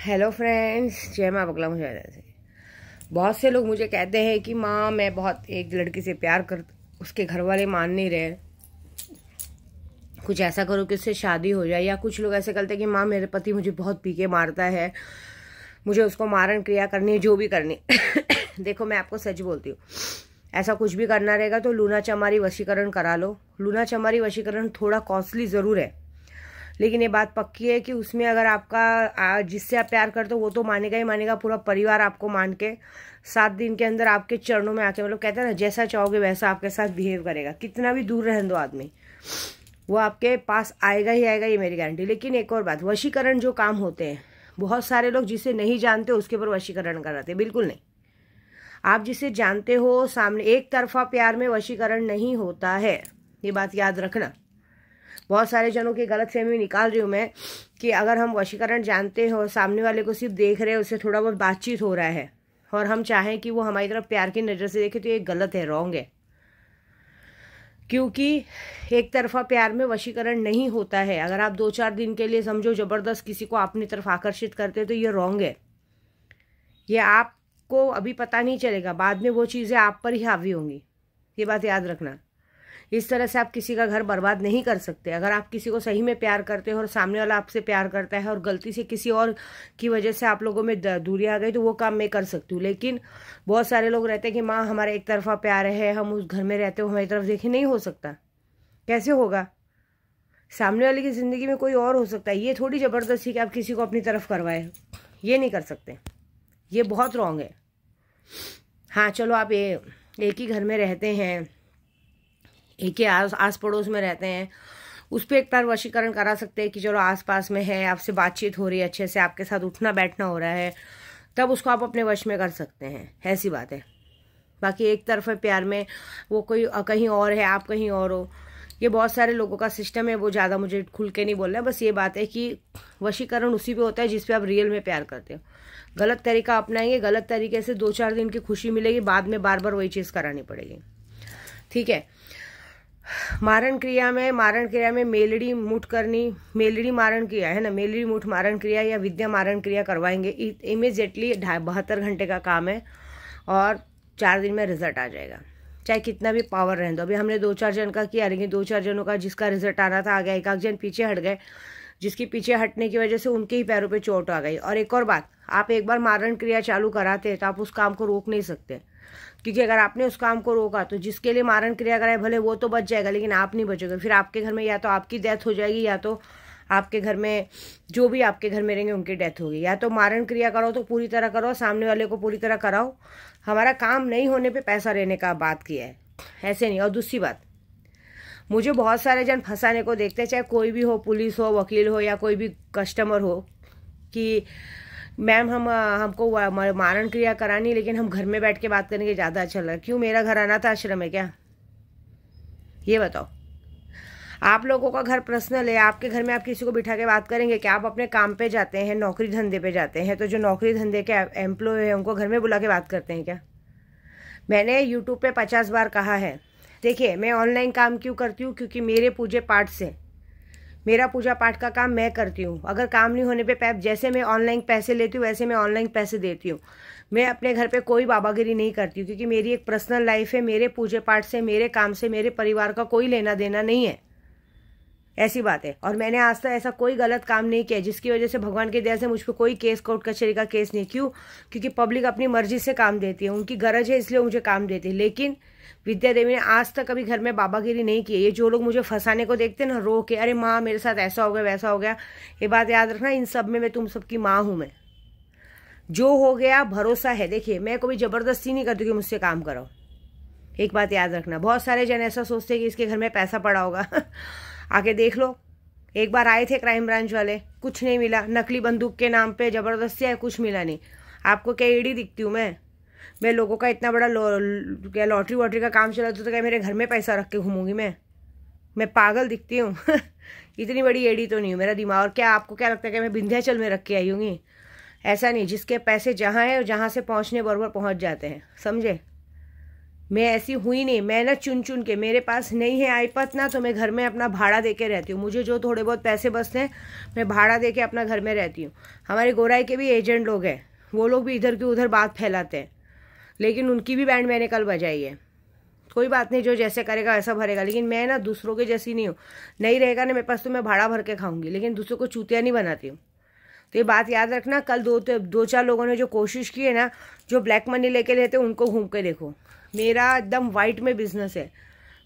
Hello friends, जय माँ बगला मुजाहिदा से। बहुत से लोग मुझे कहते हैं कि माँ मैं बहुत एक लड़की से प्यार कर, उसके घर वाले मान नहीं रहे, कुछ ऐसा करो कि उससे शादी हो जाए। या कुछ लोग ऐसे करते हैं कि माँ मेरे पति मुझे बहुत पी के मारता है, मुझे उसको मारण क्रिया करनी है, जो भी करनी। देखो मैं आपको सच बोलती हूँ, ऐसा कुछ भी करना रहेगा तो लूना चमारी वशीकरण करा लो। लूना चमारी वशीकरण थोड़ा कॉस्टली ज़रूर है, लेकिन ये बात पक्की है कि उसमें अगर आपका जिससे आप प्यार करते हो वो तो मानेगा ही मानेगा, पूरा परिवार आपको मान के 7 दिन के अंदर आपके चरणों में आके, मतलब कहते हैं ना, जैसा चाहोगे वैसा आपके साथ बिहेव करेगा। कितना भी दूर रहने दो आदमी, वो आपके पास आएगा ही आएगा, ये मेरी गारंटी। लेकिन एक और बात, वशीकरण जो काम होते हैं, बहुत सारे लोग जिसे नहीं जानते उसके ऊपर वशीकरण कराते हैं। बिल्कुल नहीं, आप जिसे जानते हो सामने, एक तरफा प्यार में वशीकरण नहीं होता है, ये बात याद रखना। बहुत सारे जनों की गलतफहमी निकाल रही हूँ मैं कि अगर हम वशीकरण जानते हो, सामने वाले को सिर्फ देख रहे हैं, उससे थोड़ा बहुत बातचीत हो रहा है और हम चाहें कि वो हमारी तरफ प्यार की नज़र से देखे, तो ये गलत है, रॉन्ग है। क्योंकि एक तरफा प्यार में वशीकरण नहीं होता है। अगर आप 2-4 दिन के लिए समझो ज़बरदस्त किसी को अपनी तरफ आकर्षित करते तो ये रॉन्ग है। ये आपको अभी पता नहीं चलेगा, बाद में वो चीज़ें आप पर ही हावी होंगी, ये बात याद रखना। इस तरह से आप किसी का घर बर्बाद नहीं कर सकते। अगर आप किसी को सही में प्यार करते हो और सामने वाला आपसे प्यार करता है और गलती से किसी और की वजह से आप लोगों में दूरी आ गई, तो वो काम मैं कर सकती हूँ। लेकिन बहुत सारे लोग रहते हैं कि माँ हमारा एक तरफा प्यार है, हम उस घर में रहते हो, हमारी तरफ देखे, नहीं हो सकता। कैसे होगा? सामने वाले की ज़िंदगी में कोई और हो सकता है। ये थोड़ी ज़बरदस्ती कि आप किसी को अपनी तरफ करवाए, ये नहीं कर सकते, ये बहुत रॉन्ग है। हाँ चलो, आप एक ही घर में रहते हैं, एक ही आस पड़ोस में रहते हैं, उस पर एक बार वशीकरण करा सकते हैं कि चलो आस पास में है, आपसे बातचीत हो रही है, अच्छे से आपके साथ उठना बैठना हो रहा है, तब उसको आप अपने वश में कर सकते हैं, ऐसी बात है। बाकी एक तरफ प्यार में वो कोई कहीं और है, आप कहीं और हो, ये बहुत सारे लोगों का सिस्टम है, वो ज़्यादा मुझे खुल के नहीं बोलना है। बस ये बात है कि वशीकरण उसी पे होता है जिस पे आप रियल में प्यार करते हो। गलत तरीका अपनाएंगे, गलत तरीके से 2-4 दिन की खुशी मिलेगी, बाद में बार बार वही चीज़ करानी पड़ेगी। ठीक है। मारण क्रिया में मेलड़ी मुठ करनी, मेलड़ी मारण क्रिया है ना, मेलड़ी मुठ मारण क्रिया या विद्या मारण क्रिया करवाएंगे इमीजिएटली। 72 घंटे का काम है और 4 दिन में रिजल्ट आ जाएगा, चाहे कितना भी पावर रहने दो। अभी हमने 2-4 जन का किया, लेकिन 2-4 जनों का जिसका रिजल्ट आना था आ गया, एक जन पीछे हट गए, जिसकी पीछे हटने की वजह से उनके ही पैरों पे चोट आ गई। और एक और बात, आप एक बार मारण क्रिया चालू कराते हैं तो आप उस काम को रोक नहीं सकते, क्योंकि अगर आपने उस काम को रोका तो जिसके लिए मारण क्रिया कराए भले वो तो बच जाएगा, लेकिन आप नहीं बचोगे। फिर आपके घर में या तो आपकी डेथ हो जाएगी, या तो आपके घर में जो भी आपके घर में रहेंगे उनकी डेथ होगी। या तो मारण क्रिया करो तो पूरी तरह करो, सामने वाले को पूरी तरह कराओ। हमारा काम नहीं होने पे पैसा लेने का बात किया है, ऐसे नहीं। और दूसरी बात, मुझे बहुत सारे जन फंसाने को देखते हैं, चाहे कोई भी हो, पुलिस हो, वकील हो, या कोई भी कस्टमर हो, कि मैम हमको मारण क्रिया करानी, लेकिन हम घर में बैठ के बात करेंगे ज़्यादा अच्छा लगा। क्यों? मेरा घर अनाथ आश्रम है क्या? ये बताओ। आप लोगों का घर पर्सनल है, आपके घर में आप किसी को बिठा के बात करेंगे क्या? आप अपने काम पे जाते हैं, नौकरी धंधे पे जाते हैं, तो जो नौकरी धंधे के एम्प्लॉय है उनको घर में बुला के बात करते हैं क्या? मैंने यूट्यूब पे 50 बार कहा है, देखिए मैं ऑनलाइन काम क्यों करती हूँ? क्योंकि मेरे पूजे पाठ से, मेरा पूजा पाठ का काम मैं करती हूँ। अगर काम नहीं होने पे जैसे मैं ऑनलाइन पैसे लेती हूँ वैसे मैं ऑनलाइन पैसे देती हूँ। मैं अपने घर पे कोई बाबागिरी नहीं करती हूँ, क्योंकि मेरी एक पर्सनल लाइफ है। मेरे पूजे पाठ से, मेरे काम से, मेरे परिवार का कोई लेना देना नहीं है, ऐसी बात है। और मैंने आज तक ऐसा कोई गलत काम नहीं किया जिसकी वजह से भगवान की दया से मुझ पर कोई केस, कोर्ट कचहरी का केस नहीं। क्यों? क्योंकि पब्लिक अपनी मर्जी से काम देती है, उनकी गरज है इसलिए मुझे काम देती है। लेकिन विद्या देवी ने आज तक कभी घर में बाबागिरी नहीं की है। ये जो लोग मुझे फंसाने को देखते हैं ना, रो के, अरे माँ मेरे साथ ऐसा हो गया वैसा हो गया, ये बात याद रखना, इन सब में मैं तुम सबकी माँ हूँ। मैं जो हो गया भरोसा है। देखिए मैं कभी जबरदस्ती नहीं करती कि मुझसे काम करो, एक बात याद रखना। बहुत सारे जन ऐसा सोचते हैं कि इसके घर में पैसा पड़ा होगा। आके देख लो, एक बार आए थे क्राइम ब्रांच वाले, कुछ नहीं मिला, नकली बंदूक के नाम पे जबरदस्ती है, कुछ मिला नहीं। आपको क्या ईडी दिखती हूँ मैं लोगों का इतना बड़ा क्या लॉटरी वॉटरी का काम चला तो क्या मेरे घर में पैसा रख के घूमूंगी मैं पागल दिखती हूँ? इतनी बड़ी एडी तो नहीं हूँ, मेरा दिमाग। और क्या आपको क्या लगता है कि मैं विंध्याचल में रख के आई हूँगी? ऐसा नहीं, जिसके पैसे जहाँ है जहाँ से पहुँचने बराबर पहुँच जाते हैं, समझे? मैं ऐसी हुई नहीं, मैं ना चुन चुन के, मेरे पास नहीं है आईपत ना, तो मैं घर में अपना भाड़ा दे के रहती हूँ। मुझे जो थोड़े बहुत पैसे बचते हैं मैं भाड़ा दे के अपना घर में रहती हूँ। हमारे गोराई के भी एजेंट लोग हैं, वो लोग भी इधर की उधर बात फैलाते हैं, लेकिन उनकी भी बैंड मैंने कल बजाई है। कोई बात नहीं, जो जैसे करेगा वैसा भरेगा, लेकिन मैं ना दूसरों के जैसी नहीं हूँ। नहीं रहेगा ना मेरे पास तो मैं भाड़ा भर के खाऊंगी, लेकिन दूसरों को चूतिया नहीं बनाती हूँ। तो ये बात याद रखना। कल दो चार लोगों ने जो कोशिश की है ना, जो ब्लैक मनी लेके लेते, उनको घूम के देखो। मेरा एकदम वाइट में बिजनेस है।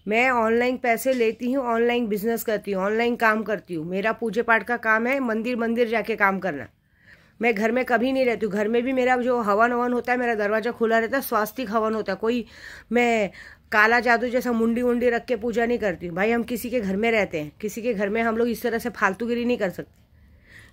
मैं ऑनलाइन पैसे लेती हूँ, ऑनलाइन बिजनेस करती हूँ, ऑनलाइन काम करती हूँ। मेरा पूजे पाठ का काम है, मंदिर मंदिर जाके काम करना। मैं घर में कभी नहीं रहती हूँ। घर में भी मेरा जो हवन ववन होता है, मेरा दरवाजा खुला रहता है, स्वास्तिक हवन होता है। कोई मैं काला जादू जैसा मुंडी वुंडी रख के पूजा नहीं करती हूँ। भाई हम किसी के घर में रहते हैं, किसी के घर में हम लोग इस तरह से फालतूगिरी नहीं कर सकते।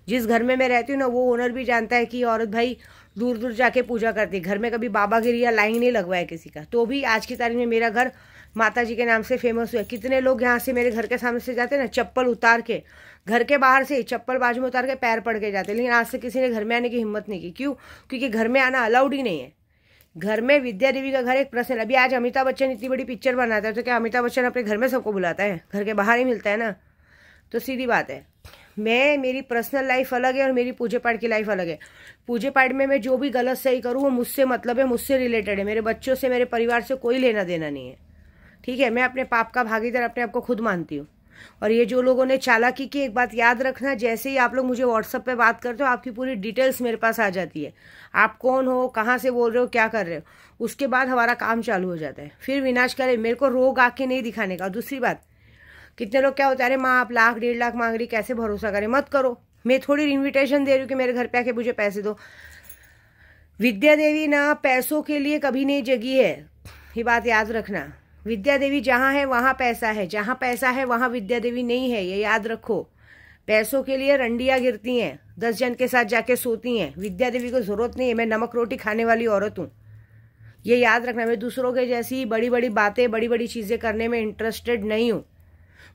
जिस घर में मैं रहती हूँ ना, वो ओनर भी जानता है कि औरत भाई दूर दूर जाके पूजा करती है। घर में कभी बाबागिरी या लाइन नहीं लगवाया किसी का। तो भी आज की तारीख में मेरा घर माता जी के नाम से फेमस हुआ। कितने लोग यहाँ से मेरे घर के सामने से जाते हैं ना, चप्पल उतार के, घर के बाहर से ही चप्पल बाजू में उतार के पैर पड़ के जाते, लेकिन आज से किसी ने घर में आने की हिम्मत नहीं की। क्यों? क्योंकि घर में आना अलाउड ही नहीं है। घर में विद्या देवी का घर एक प्रश्न। अभी आज अमिताभ बच्चन इतनी बड़ी पिक्चर बनाता है, तो क्या अमिताभ बच्चन अपने घर में सबको बुलाता है? घर के बाहर ही मिलता है ना। तो सीधी बात है, मेरी पर्सनल लाइफ अलग है और मेरी पूजे पाठ की लाइफ अलग है। पूजे पाठ में मैं जो भी गलत सही करूँ वो मुझसे मतलब है, मुझसे रिलेटेड है। मेरे बच्चों से, मेरे परिवार से कोई लेना देना नहीं है, ठीक है। मैं अपने पाप का भागीदार अपने आप को खुद मानती हूँ। और ये जो लोगों ने चालाकी की, एक बात याद रखना, जैसे ही आप लोग मुझे व्हाट्सएप पे बात करते हो, आपकी पूरी डिटेल्स मेरे पास आ जाती है। आप कौन हो, कहाँ से बोल रहे हो, क्या कर रहे हो, उसके बाद हमारा काम चालू हो जाता है। फिर विनाश करे, मेरे को रोग आके नहीं दिखाने का। दूसरी बात, कितने लोग क्या होता है, अरे माँ आप 1,00,000 1.5 लाख मांग रही, कैसे भरोसा करें? मत करो। मैं थोड़ी इन्विटेशन दे रही हूँ कि मेरे घर पे आके मुझे पैसे दो। विद्या देवी ना पैसों के लिए कभी नहीं जगी है, ये बात याद रखना। विद्या देवी जहाँ है वहाँ पैसा है, जहाँ पैसा है वहाँ विद्या देवी नहीं है, ये याद रखो। पैसों के लिए रंडियाँ गिरती हैं, 10 जन के साथ जाके सोती हैं। विद्या देवी को जरूरत नहीं है। मैं नमक रोटी खाने वाली औरत हूँ, ये याद रखना। मैं दूसरों के जैसी बड़ी बड़ी बातें, बड़ी बड़ी चीज़ें करने में इंटरेस्टेड नहीं हूँ।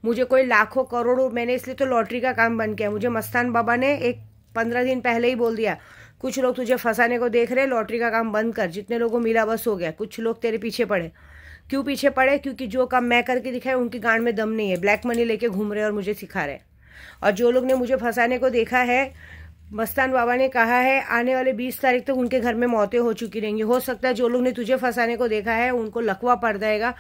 मुझे कोई लाखों करोड़ों, मैंने इसलिए तो लॉटरी का काम बंद किया। मुझे मस्तान बाबा ने 15 दिन पहले ही बोल दिया, कुछ लोग तुझे फंसाने को देख रहे, लॉटरी का काम बंद कर। जितने लोगों को मिला बस हो गया। कुछ लोग तेरे पीछे पड़े। क्यों पीछे पड़े? क्योंकि जो काम मैं करके दिखाया उनकी गांड में दम नहीं है। ब्लैक मनी लेके घूम रहे और मुझे सिखा रहे। और जो लोग ने मुझे फंसाने को देखा है, मस्तान बाबा ने कहा है आने वाले 20 तारीख तक उनके घर में मौतें हो चुकी रहेंगी। हो सकता है जो लोग ने तुझे फंसाने को देखा है उनको लकवा पड़ जाएगा,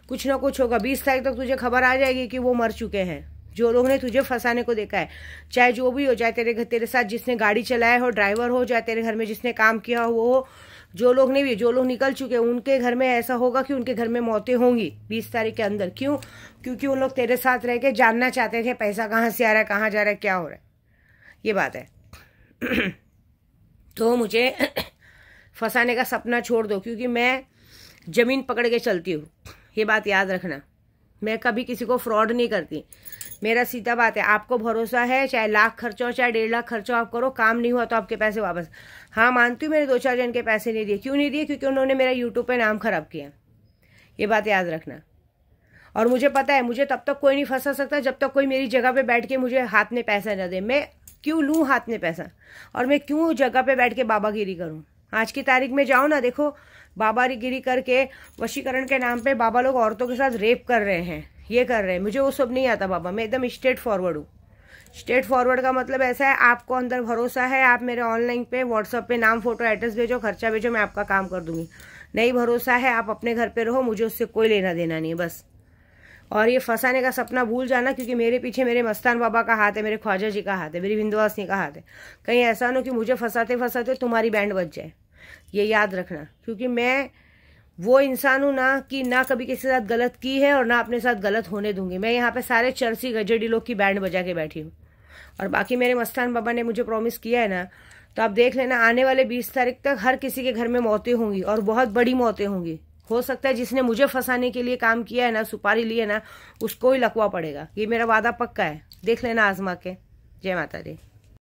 कुछ ना कुछ होगा। 20 तारीख तक तुझे खबर आ जाएगी कि वो मर चुके हैं, जो लोग ने तुझे फंसाने को देखा है। चाहे जो भी हो, चाहे तेरे साथ जिसने गाड़ी चलाया हो, ड्राइवर हो, चाहे तेरे घर में जिसने काम किया हो वो हो, जो लोग नहीं भी, जो लोग निकल चुके हैं, उनके घर में ऐसा होगा कि उनके घर में मौतें होंगी 20 तारीख के अंदर। क्यों? क्योंकि उन लोग तेरे साथ रह के जानना चाहते थे पैसा कहाँ से आ रहा है, कहाँ जा रहा है, क्या हो रहा है। ये बात है। तो मुझे फंसाने का सपना छोड़ दो, क्योंकि मैं जमीन पकड़ के चलती हूँ, ये बात याद रखना। मैं कभी किसी को फ्रॉड नहीं करती। मेरा सीधा बात है, आपको भरोसा है, चाहे 1,00,000 खर्चा हो, चाहे 1.5 लाख खर्चा हो, आप करो। काम नहीं हुआ तो आपके पैसे वापस। हाँ मानती हूँ, मैंने 2-4 जन के पैसे नहीं दिए। क्यों नहीं दिए? क्योंकि उन्होंने मेरा यूट्यूब पे नाम खराब किया, ये बात याद रखना। और मुझे पता है, मुझे तब तक कोई नहीं फंसा सकता जब तक कोई मेरी जगह पे बैठ के मुझे हाथ में पैसा न दे। मैं क्यों लूँ हाथ में पैसा, और मैं क्यों जगह पे बैठ के बाबागिरी करूँ? आज की तारीख में जाओ ना, देखो बाबागिरी करके वशीकरण के नाम पे बाबा लोग औरतों के साथ रेप कर रहे हैं, ये कर रहे हैं। मुझे वो सब नहीं आता बाबा, मैं एकदम स्ट्रेट फॉरवर्ड हूँ। स्ट्रेट फॉरवर्ड का मतलब ऐसा है, आपको अंदर भरोसा है, आप मेरे ऑनलाइन पे व्हाट्सएप पे नाम फोटो एड्रेस भेजो, खर्चा भेजो, मैं आपका काम कर दूंगी। नहीं भरोसा है, आप अपने घर पे रहो, मुझे उससे कोई लेना देना नहीं है बस। और ये फंसाने का सपना भूल जाना, क्योंकि मेरे पीछे मेरे मस्तान बाबा का हाथ है, मेरे ख्वाजा जी का हाथ है, मेरी विंध्यवासिनी का हाथ है। कहीं ऐसा ना कि मुझे फंसाते फंसाते तुम्हारी बैंड बज जाए, ये याद रखना। क्योंकि मैं वो इंसान हूं ना कि ना कभी किसी के साथ गलत की है और ना अपने साथ गलत होने दूंगी। मैं यहाँ पे सारे चर्सी गजेडी लोग की बैंड बजा के बैठी हूँ। और बाकी मेरे मस्तान बाबा ने मुझे प्रॉमिस किया है ना, तो आप देख लेना आने वाले 20 तारीख तक हर किसी के घर में मौतें होंगी, और बहुत बड़ी मौतें होंगी। हो सकता है जिसने मुझे फंसाने के लिए काम किया है ना, सुपारी ली है ना, उसको ही लकवा पड़ेगा। ये मेरा वादा पक्का है, देख लेना आजमा के। जय माता दी।